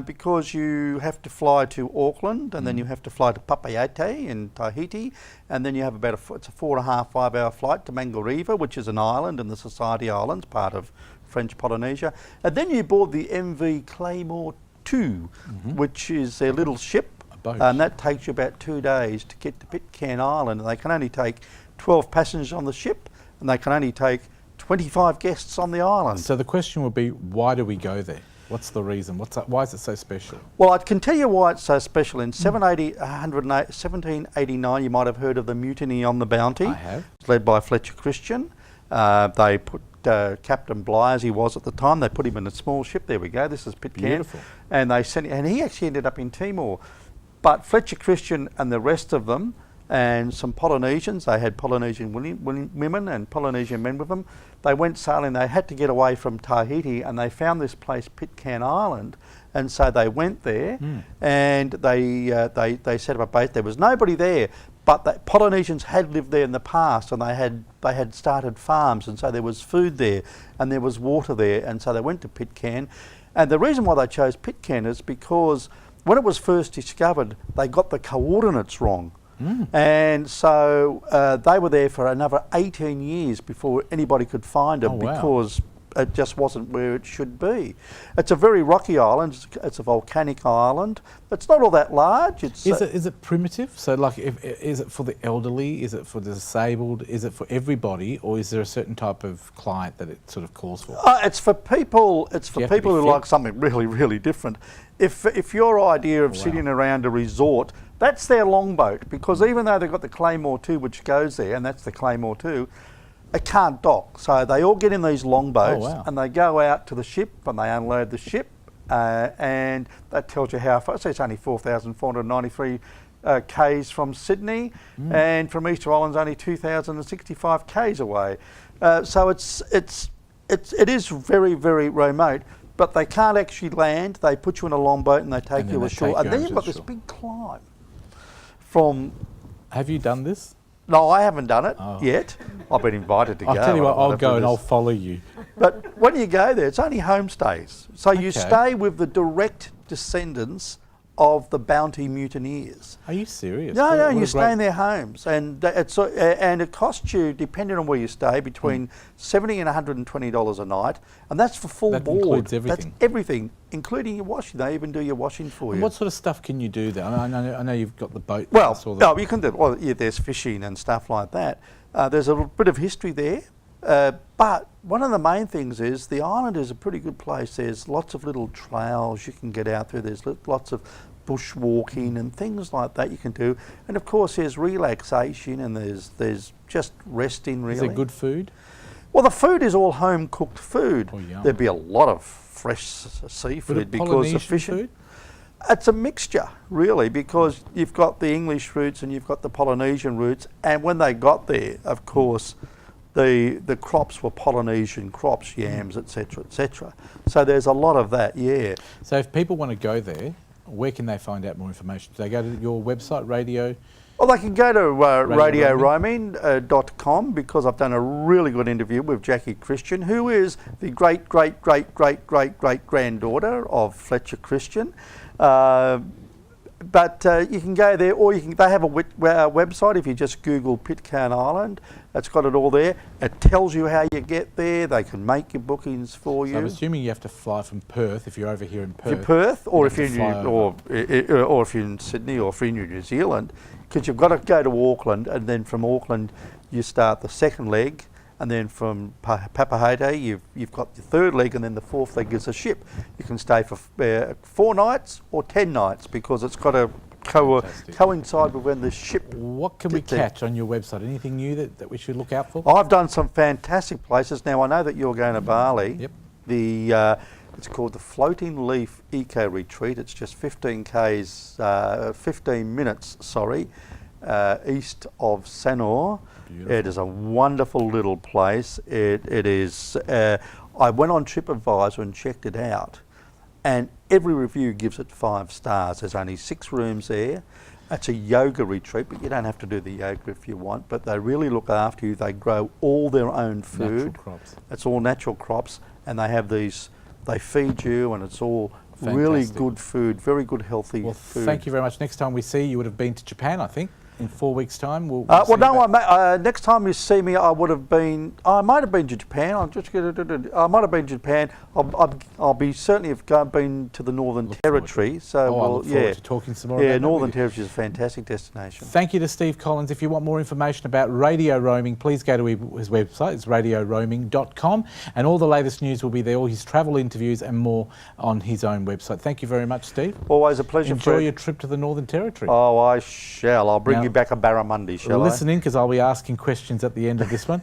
because you have to fly to Auckland and then you have to fly to Papeete in Tahiti, and then you have about it's a 4.5, 5 hour flight to Mangareva, which is an island in the Society Islands, part of French Polynesia. And then you board the MV Claymore 2, which is their little ship. boat. And that takes you about 2 days to get to Pitcairn Island. And they can only take 12 passengers on the ship, and they can only take 25 guests on the island. So the question would be, why do we go there? What's the reason? Why is it so special? Well, I can tell you why it's so special. In 1789, you might have heard of the Mutiny on the Bounty. I have. It was led by Fletcher Christian. They put Captain Bligh, as he was at the time, they put him in a small ship. There we go. This is Pitcairn. Beautiful. And they sent, and he actually ended up in Timor. But Fletcher Christian and the rest of them, and some Polynesians, they had Polynesian women and Polynesian men with them. They went sailing. They had to get away from Tahiti, and they found this place, Pitcairn Island, and so they went there, and they set up a base. There was nobody there, but the Polynesians had lived there in the past, and they had started farms, and so there was food there, and there was water there, and so they went to Pitcairn. And the reason why they chose Pitcairn is because when it was first discovered, they got the coordinates wrong. And so they were there for another 18 years before anybody could find them, because it just wasn't where it should be. It's a very rocky island. It's a volcanic island. It's not all that large. It's Is it primitive? So, like, is it for the elderly? Is it for the disabled? Is it for everybody, or is there a certain type of client that it sort of calls for? it's for people. It's for You have to people be who fit. like something really, really different. If your idea of sitting around a resort, that's their longboat, because even though they've got the Claymore 2, which goes there, and that's the Claymore 2, it can't dock. So they all get in these longboats and they go out to the ship and they unload the ship, and that tells you how far. So it's only 4,493 k's from Sydney, and from Easter Island's only 2,065 k's away. So it is very, very remote. But they can't actually land. They put you in a longboat and they take you ashore. And then you've got this big climb from... Have you done this? No, I haven't done it yet. I've been invited to go. I'll tell you what, I'll go and I'll I'll follow you. But when you go there, it's only homestays. So you stay with the direct descendants of the Bounty mutineers. Are you serious? No, you stay in their homes, and and it costs you, depending on where you stay, between $70 and $120 a night, and that's for full That board. includes everything. That's everything, including your washing. They even do your washing for And you. what sort of stuff can you do there? I know you've got the boat. Well, I saw the- no, you can do. Well, yeah, there's fishing and stuff like that. There's a little bit of history there, but one of the main things is the island is a pretty good place. There's lots of little trails you can get out there. There's lots of bushwalking and things like that you can do, and of course there's relaxation and there's just resting. Really, Is there good food? Well, the food is all home cooked food. Oh, yum. There'd be a lot of fresh seafood because Polynesian of fishing. food? It's a mixture, really, because you've got the English roots and you've got the Polynesian roots, and when they got there, of course, the crops were Polynesian crops, yams, etc., etc. So there's a lot of that, yeah. So if people want to go there, where can they find out more information? Do they go to your website, radio? Well, they can go to radioroaming.com because I've done a really good interview with Jackie Christian, who is the great-great-great-great-great-granddaughter of Fletcher Christian. But you can go there, or they have a website. If you just Google Pitcairn Island, it's got it all there. It tells you how you get there. They can make your bookings for you. So I'm assuming you have to fly from Perth if you're over here in Perth. If you're Perth, or if you're or if you're in Sydney, or if you're in New Zealand, because you've got to go to Auckland, and then from Auckland you start the second leg. And then from Papahete, you've got the third leg, and then the fourth leg is a ship. You can stay for 4 nights or 10 nights because it's got to coincide with when the ship. What can we catch on your website? Anything new that we should look out for? I've done some fantastic places. Now I know that you're going to Bali. Yep. It's called the Floating Leaf Eco Retreat. It's just 15 minutes, east of Sanur. Beautiful. It is a wonderful little place. It is. I went on TripAdvisor and checked it out, and every review gives it 5 stars. There's only 6 rooms there. It's a yoga retreat, but you don't have to do the yoga if you want. But they really look after you. They grow all their own food. Natural crops. It's all natural crops, and they have these. They feed you, and it's all really good food, very good healthy food. Thank you very much. Next time we see you, would have been to Japan, I think. In 4 weeks' time, next time you see me, I might have been to Japan. I might have been to Japan. I'll be certainly have been to the Northern Territory. So I look forward to talking some more. Yeah, about Northern Territory is a fantastic destination. Thank you to Steve Collins. If you want more information about radio roaming, please go to his website. It's radioroaming.com, and all the latest news will be there. All his travel interviews and more on his own website. Thank you very much, Steve. Always a pleasure. Enjoy your trip to the Northern Territory. Oh, I shall. I'll bring you back a barramundi, shall I? Listen in, because I'll be asking questions at the end of this one.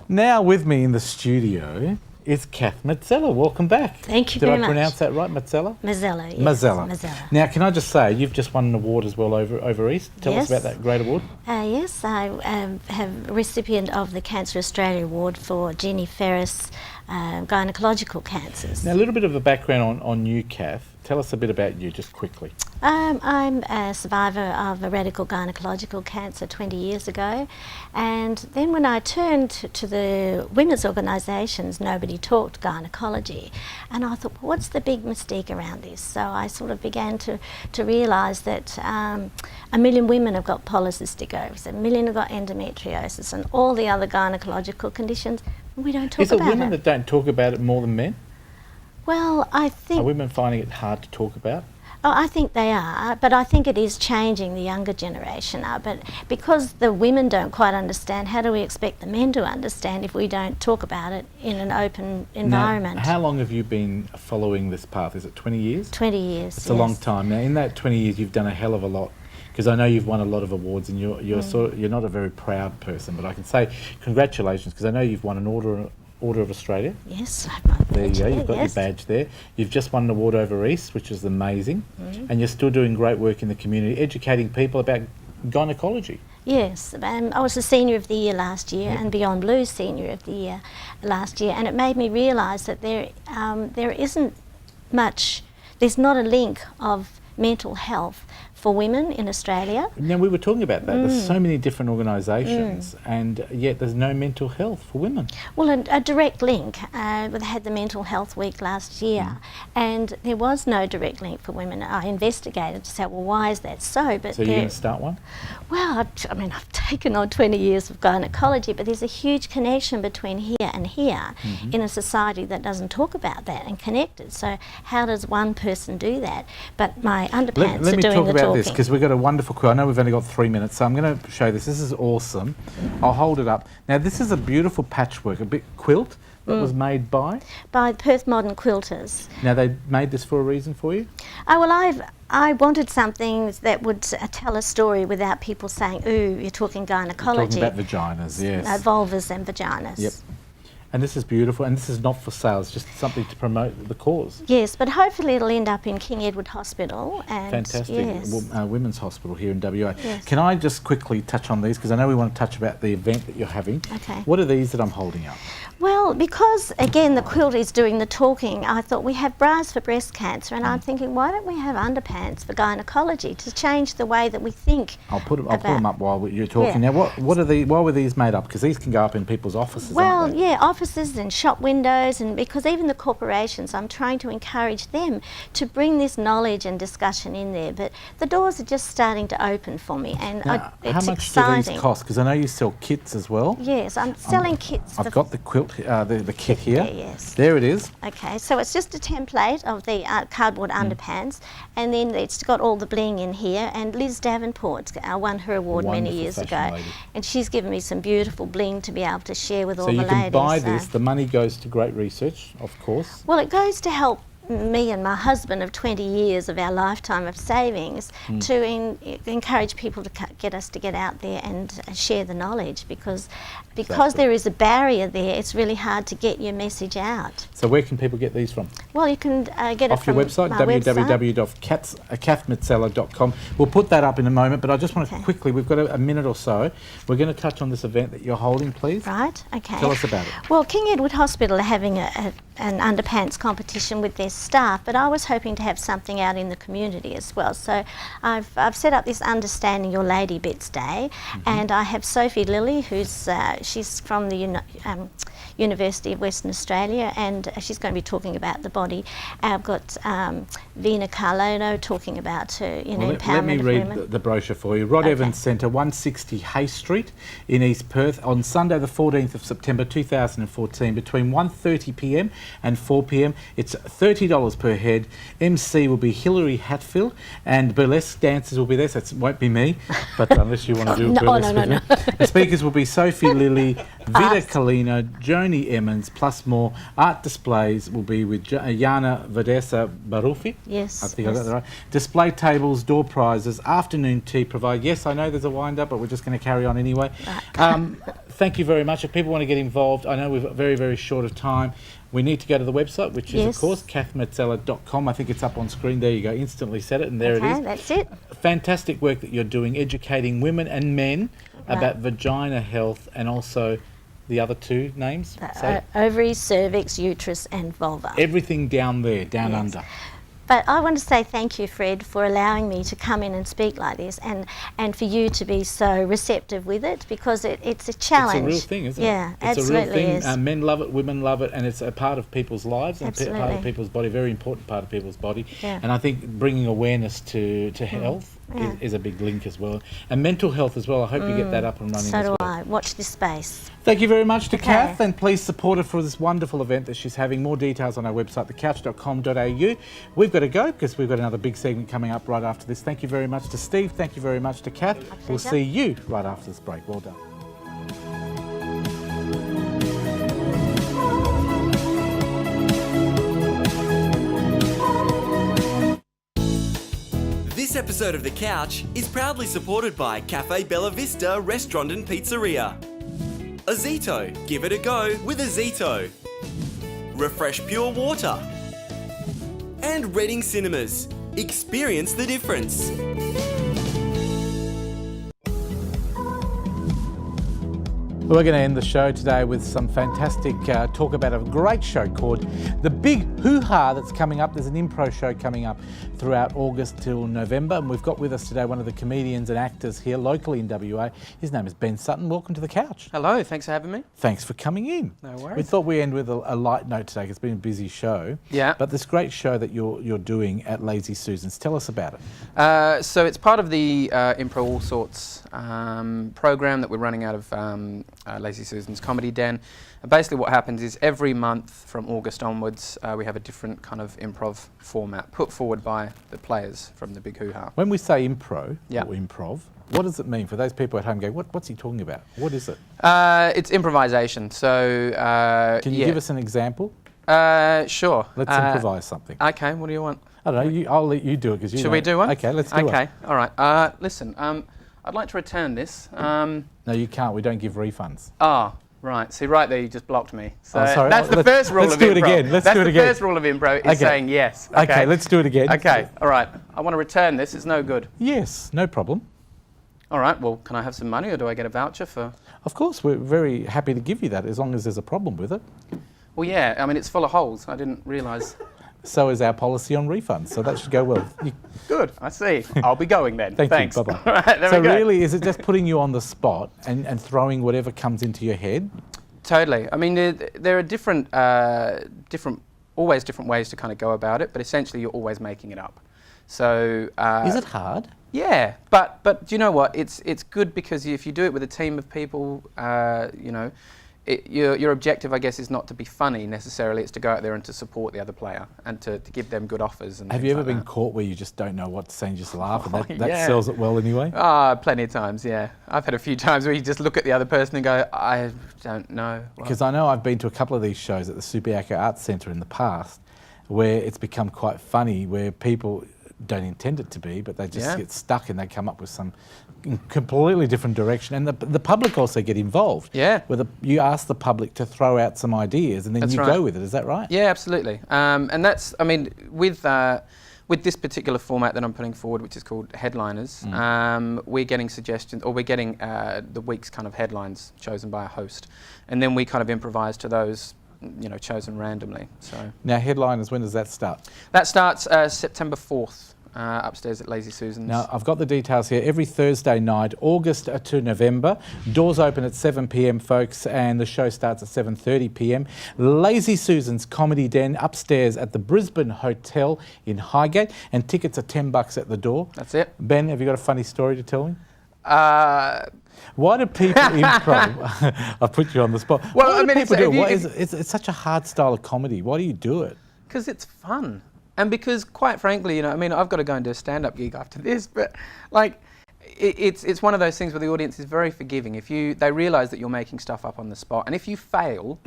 Now with me in the studio is Kath Mazzella. Welcome back. Thank you very much. Did I pronounce that right, Mazzella? Mazzella, yes. Mazzella. Mazzella. Now, can I just say, you've just won an award as well over East. Tell us about that great award. Yes, I have recipient of the Cancer Australia Award for Ginny Ferris gynaecological cancers. Now, a little bit of a background on you, Kath. Tell us a bit about you, just quickly. I'm a survivor of a radical gynecological cancer 20 years ago, and then when I turned to the women's organisations, nobody talked gynecology, and I thought, well, what's the big mystique around this? So I sort of began to realise that 1 million women have got polycystic ovaries, 1 million have got endometriosis, and all the other gynecological conditions. We don't talk about it. Is it women that don't talk about it more than men? Well, I think... Are women finding it hard to talk about? Oh, I think they are, but I think it is changing. The younger generation are, but because the women don't quite understand, how do we expect the men to understand if we don't talk about it in an open environment? Now, how long have you been following this path? Is it 20 years? 20 years, It's a long time. Now, in that 20 years, you've done a hell of a lot, because I know you've won a lot of awards, and you're not a very proud person, but I can say congratulations, because I know you've won an Order of Australia. Yes, I have my badge. There you go, you've got your badge there. You've just won an award over East, which is amazing, and you're still doing great work in the community, educating people about gynecology. Yes, I was the Senior of the Year last year, and Beyond Blue's Senior of the Year last year, and it made me realise that there isn't much, there's not a link of mental health for women in Australia. Now, we were talking about that. There's so many different organisations, and yet there's no mental health for women. Well, a direct link. They had the Mental Health Week last year, and there was no direct link for women. I investigated to say, well, why is that so? But so you're going to start one? Well, I've taken on 20 years of gynecology, but there's a huge connection between here and here in a society that doesn't talk about that and connect it. So how does one person do that? But my underpants Let are me doing talk the about talking. this, because we've got a wonderful quilt. I know we've only got 3 minutes, so I'm going to show this. This is awesome. I'll hold it up. Now, this is a beautiful patchwork, a bit quilt that was made by? By Perth Modern Quilters. Now, they made this for a reason for you? Oh, well, I wanted something that would tell a story without people saying, ooh, you're talking gynecology. Talking about vaginas, yes. Vulvas and vaginas. Yep. And this is beautiful, and this is not for sale, it's just something to promote the cause. Yes, but hopefully it'll end up in King Edward Hospital. And Fantastic. yes. Women's Hospital here in WA. Yes. Can I just quickly touch on these, because I know we want to touch about the event that you're having. Okay. What are these that I'm holding up? Well, because again the quilt is doing the talking, I thought we have bras for breast cancer, and I'm thinking, why don't we have underpants for gynecology to change the way that we think? I'll put them up while you're talking. Yeah. Now, why were these made up? Because these can go up in people's offices, Well, aren't they? yeah, offices and shop windows, and because even the corporations, I'm trying to encourage them to bring this knowledge and discussion in there. But the doors are just starting to open for me, and Now, it's how much exciting. do these cost? Because I know you sell kits as well. Yes, I'm selling kits. I've got the quilt, the kit here. Yes. There it is. Okay, so it's just a template of the cardboard underpants, and then it's got all the bling in here. And Liz Davenport won her award many Wonderful years fashion ago, lady. and she's given me some beautiful bling to be able to share with all So the you ladies. can buy this. The money goes to great research, of course. Well, it goes to help me and my husband of 20 years of our lifetime of savings to encourage people to get us to get out there and share the knowledge, because Exactly. there is a barrier there, it's really hard to get your message out. So where can people get these from? Well, you can get it Off your from website, my website. www.kathmazzella.com. We'll put that up in a moment, but I just want to Okay. quickly, we've got a minute or so. We're going to touch on this event that you're holding, please. Right, okay. Tell us about it. Well, King Edward Hospital are having an underpants competition with their staff, but I was hoping to have something out in the community as well. So I've set up this Understanding Your Lady Bits Day, and I have Sophie Lilly, who's she's from the University of Western Australia, and she's going to be talking about the body. I've got Vina Carlono talking about her, Well, empowerment let me of read women. the brochure for you. Rod Okay. Evans Centre, 160 Hay Street in East Perth, on Sunday the 14th of September 2014 between 1:30pm and 4pm. It's $30 per head. MC will be Hilary Hatfield, and burlesque dancers will be there, so it won't be me, but unless you want to do No, burlesque no, with no, me. The speakers will be Sophie Lilly, Vida Kalina, Joni Emmons, plus more. Art displays will be with Yana Vanessa Barufi. Yes, I think I got yes. that right. Display tables, door prizes, afternoon tea provided. Yes, I know there's a wind up, but we're just going to carry on anyway. Thank you very much. If people want to get involved, I know we're very, very short of time. We need to go to the website, which is, Yes. of course, kathmazzella.com. I think it's up on screen. There you go. Instantly said it, and there it Okay, is. that's it. Fantastic work that you're doing, educating women and men about vagina health, and also the other two names. So Ovaries, cervix, uterus, and vulva. everything down there, down Yes. under. But I want to say thank you, Fred, for allowing me to come in and speak like this, and for you to be so receptive with it, because it's a challenge. It's a real thing, isn't Yeah, it? It's absolutely a real thing. is. Men love it, women love it, and it's a part of people's lives and part Absolutely. of people's body, very important part of people's body. Yeah. And I think bringing awareness to health Yeah. is a big link as well. And mental health as well. I hope you get that up and running So as do well. I. Watch this space. Thank you very much to Okay. Kath, and please support her for this wonderful event that she's having. More details on our website, thecouch.com.au. We've got to go because we've got another big segment coming up right after this. Thank you very much to Steve. Thank you very much to Kath. We'll pleasure. see you right after this break. Well done. This episode of The Couch is proudly supported by Cafe Bella Vista Restaurant and Pizzeria. Azito, give it a go with Azito. Refresh Pure Water. And Reading Cinemas, experience the difference. We're going to end the show today with some fantastic talk about a great show called The Big HOO-HAA that's coming up. There's an improv show coming up throughout August till November, and we've got with us today one of the comedians and actors here locally in WA. His name is Ben Sutton. Welcome to The Couch. Hello, thanks for having me. Than's for coming in. No worries. We thought we end with a light note today 'cause it's been a busy show. Yeah. But this great show that you're doing at Lazy Susan's. Tell us about it. So it's part of the Improv All Sorts program that we're running out of Lazy Susan's Comedy Den. And basically what happens is every month from August onwards we have a different kind of improv format put forward by the players from the Big HOO-HAA. When we say improv, Yeah. or improv, what does it mean for those people at home going, what's he talking about? What is it? It's improvisation. So Can you give us an example? Sure. Let's improvise something. Okay, what do you want? I don't know, I'll let you do it because you Should know. we do one? Okay, let's do Okay, it. all right. Listen, I'd like to return this. No, you can't. We don't give refunds. Oh, Right. See, right there, you just blocked me. So Oh, sorry. that's the first rule of improv. Let's do it again. Let's do it again. That's the first rule of improv is saying yes. Okay, let's do it again. Okay, all right. I want to return this. It's no good. Yes, no problem. All right, well, can I have some money or do I get a voucher for... Of course, we're very happy to give you that as long as there's a problem with it. Well, yeah, I mean, it's full of holes. I didn't realise. So is our policy on refunds, so that should go well. Good, I see. I'll be going then. Thanks. You. Bye-bye. All right, there so we go. really, is it just putting you on the spot and throwing whatever comes into your head? Totally. I mean, there are always different ways to kind of go about it, but essentially you're always making it up. So is it hard? Yeah, but do you know what? It's good because if you do it with a team of people, you know, your objective, I guess, is not to be funny necessarily. It's to go out there and to support the other player and to give them good offers. And have you ever like been that. caught where you just don't know what to say and just laugh, and that Yeah. sells it well anyway? Plenty of times, yeah. I've had a few times where you just look at the other person and go, I don't know. Because I know I've been to a couple of these shows at the Subiaco Arts Centre in the past where it's become quite funny, where people don't intend it to be, but they just get stuck and they come up with some completely different direction. And the public also get involved. Yeah. Where you ask the public to throw out some ideas and then That's you right. go with it. Is that right? Yeah, absolutely. And that's, I mean, with this particular format that I'm putting forward, which is called Headliners, we're getting suggestions, or we're getting the week's kind of headlines chosen by a host. And then we kind of improvise to those, you know, chosen randomly. So Now, Headliners, when does that start? that starts September 4th. Upstairs at Lazy Susan's. Now, I've got the details here. Every Thursday night, August to November. Doors open at 7 p.m, folks, and the show starts at 7:30 p.m. Lazy Susan's Comedy Den upstairs at the Brisbane Hotel in Highgate, and tickets are $10 at the door. That's it. Ben, have you got a funny story to tell me? Why do people improv? I've put you on the spot. Well, Why I do mean, people it's- do it? if you- It's such a hard style of comedy. Why do you do it? Because it's fun. And because, quite frankly, you know, I mean, I've got to go and do a stand-up gig after this, but like, it's one of those things where the audience is very forgiving. If they realise that you're making stuff up on the spot, and if you fail,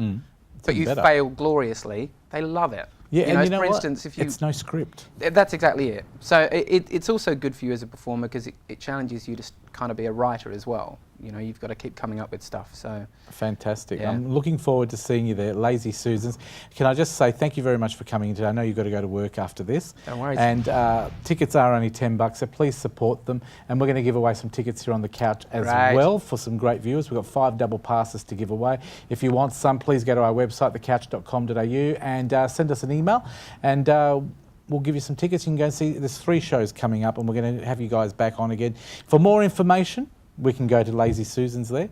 but you fail gloriously, they love it. Yeah, and you know for what? instance, if you, it's no script. That's exactly it. So it's also good for you as a performer because it challenges you to kind of be a writer as well. You know, you've got to keep coming up with stuff. So Fantastic. Yeah. I'm looking forward to seeing you there, Lazy Susan's. Can I just say thank you very much for coming in today. I know you've got to go to work after this. Don't worry. And tickets are only $10, so please support them. And we're going to give away some tickets here on the couch as Great. well for some great viewers. We've got 5 double passes to give away. If you want some, please go to our website, thecouch.com.au, and send us an email. And we'll give you some tickets. You can go and see. There's 3 shows coming up, and we're going to have you guys back on again. For more information, we can go to Lazy Susan's there.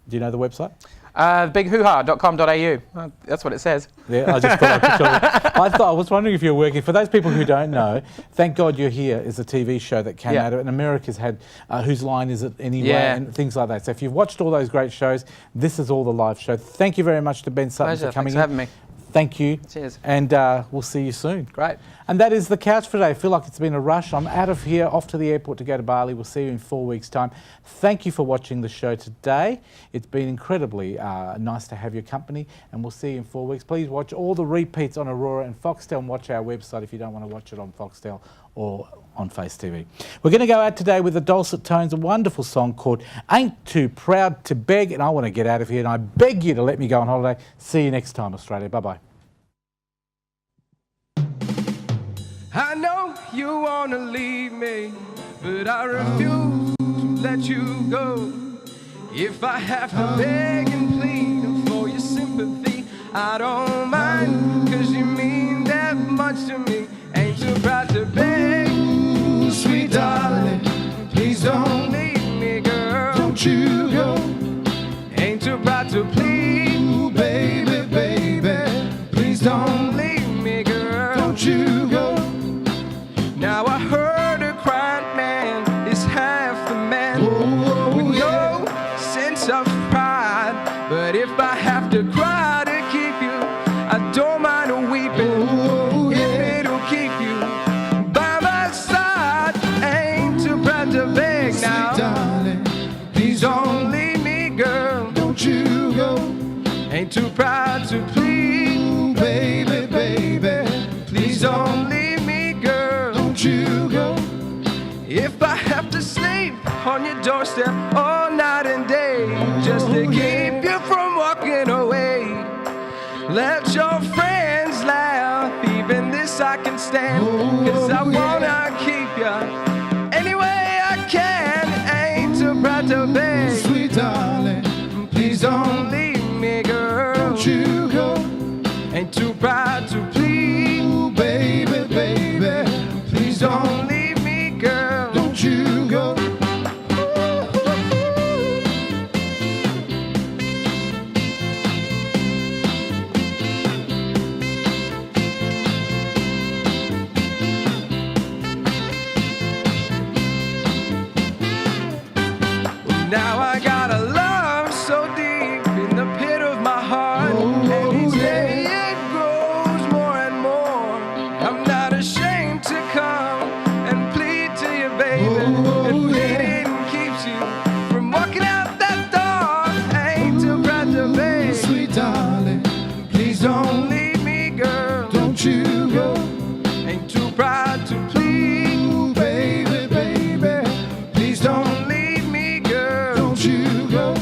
Do you know the website? BigHOO-HAA.com.au. That's what it says. Yeah, I just thought I'd put you on. I was wondering if you were working. For those people who don't know, Thank God You're Here is a TV show that came out of it, and America's had Whose Line Is It Anyway, and things like that. So if you've watched all those great shows, this is all the live show. Thank you very much to Ben Sutton Pleasure. for coming Thanks for in. having me. Thank you. Cheers. And we'll see you soon. Great. And that is the couch for today. I feel like it's been a rush. I'm out of here, off to the airport to go to Bali. We'll see you in 4 weeks' time. Thank you for watching the show today. It's been incredibly nice to have your company, and we'll see you in 4 weeks. Please watch all the repeats on Aurora and Foxtel, and watch our website if you don't want to watch it on Foxtel or on Face TV. We're going to go out today with the Dulcitones, a wonderful song called Ain't Too Proud to Beg, and I want to get out of here, and I beg you to let me go on holiday. See you next time, Australia. Bye-bye. I know you wanna leave me, but I refuse to let you go. If I have to beg and plead for your sympathy, I don't mind, 'cause you mean that much to me. Ain't too proud to beg, sweet darling, please don't leave me, girl. Don't you go. Ain't too proud to plead, baby, baby, please don't leave me, girl. Don't you go. Now I heard a quiet man is half the man with no sense of pride. But if I have to cry to keep you, I don't mind weeping if it'll keep you by my side. Ain't too proud to beg now. Darling, please don't leave me, girl. Don't you go. Ain't too proud to plead, baby, baby, please don't leave me, girl. Don't you go. If I have to sleep on your doorstep all night and day just to keep you understand. Cause I wanna keep ya any way I can. Ain't too proud to beg. Sweet darling, please don't leave me, girl. Don't you go. Ain't too proud to plead. Ooh, baby, baby, please don't leave me, girl. Don't you go. Now I got a love so deep in the pit of my heart, and each day it grows more and more. I'm not ashamed to come and plead to you, baby. If pleading keeps you from walking out that door, I ain't too proud to beg. Sweet darling, please don't leave me, girl. Don't you go. Ain't too proud to plead. Ooh, baby, baby, please don't leave me, girl. Don't you go.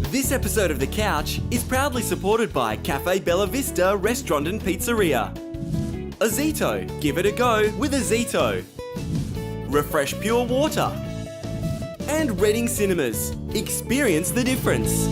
This episode of The Couch is proudly supported by Cafe Bella Vista Restaurant and Pizzeria. Azito, give it a go with Azito. Refresh Pure Water. And Reading Cinemas, experience the difference.